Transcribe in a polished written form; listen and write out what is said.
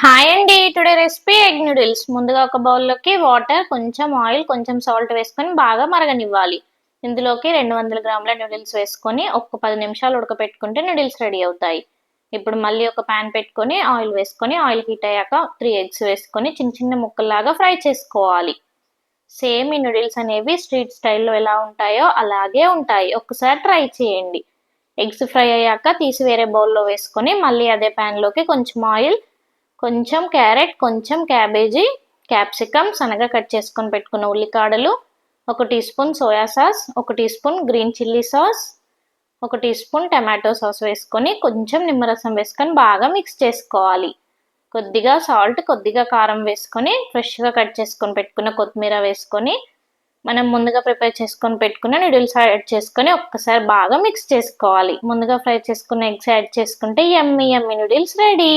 Hi అండి. Today recipe egg noodles. ముందుగా ఒక బౌల్లోకి వాటర్, కొంచెం ఆయిల్, కొంచెం సాల్ట్ వేసుకొని బాగా మరగనివ్వాలి. ఇందులోకి 200 గ్రాముల నూడిల్స్ వేసుకొని ఒక 10 నిమిషాలు ఉడకపెట్టుకుంటే నూడిల్స్ రెడీ అవుతాయి. ఇప్పుడు మళ్ళీ ఒక ప్యాన్ పెట్టుకొని ఆయిల్ వేసుకొని ఆయిల్ హీట్ అయ్యాక 3 ఎగ్స్ వేసుకొని చిన్న చిన్న ముక్కల్లాగా ఫ్రై చేసుకోవాలి. సేమ్ ఈ నూడిల్స్ అనేవి స్ట్రీట్ స్టైల్లో ఎలా ఉంటాయో అలాగే ఉంటాయి. ఒక్కసారి ట్రై చేయండి. ఎగ్స్ ఫ్రై అయ్యాక తీసి వేరే బౌల్లో వేసుకొని మళ్ళీ అదే ప్యాన్లోకి కొంచెం ఆయిల్, కొంచెం క్యారెట్, కొంచెం క్యాబేజీ, క్యాప్సికమ్, సన్నగా కట్ చేసుకొని పెట్టుకున్న ఉల్లికాడలు, 1 teaspoon soya sauce, 1 teaspoon green chilli sauce, 1 teaspoon tomato sauce వేసుకొని కొంచెం నిమ్మరసం వేసుకొని బాగా మిక్స్ చేసుకోవాలి. కొద్దిగా సాల్ట్, కొద్దిగా కారం వేసుకొని ఫ్రెష్గా కట్ చేసుకొని పెట్టుకున్న కొత్తిమీర వేసుకొని మనం ముందుగా ప్రిపేర్ చేసుకొని పెట్టుకున్న నూడిల్స్ యాడ్ చేసుకొని ఒక్కసారి బాగా మిక్స్ చేసుకోవాలి. ముందుగా ఫ్రై చేసుకున్న ఎగ్స్ యాడ్ చేసుకుంటే యమ్మీ యమ్మీ నూడిల్స్ రెడీ.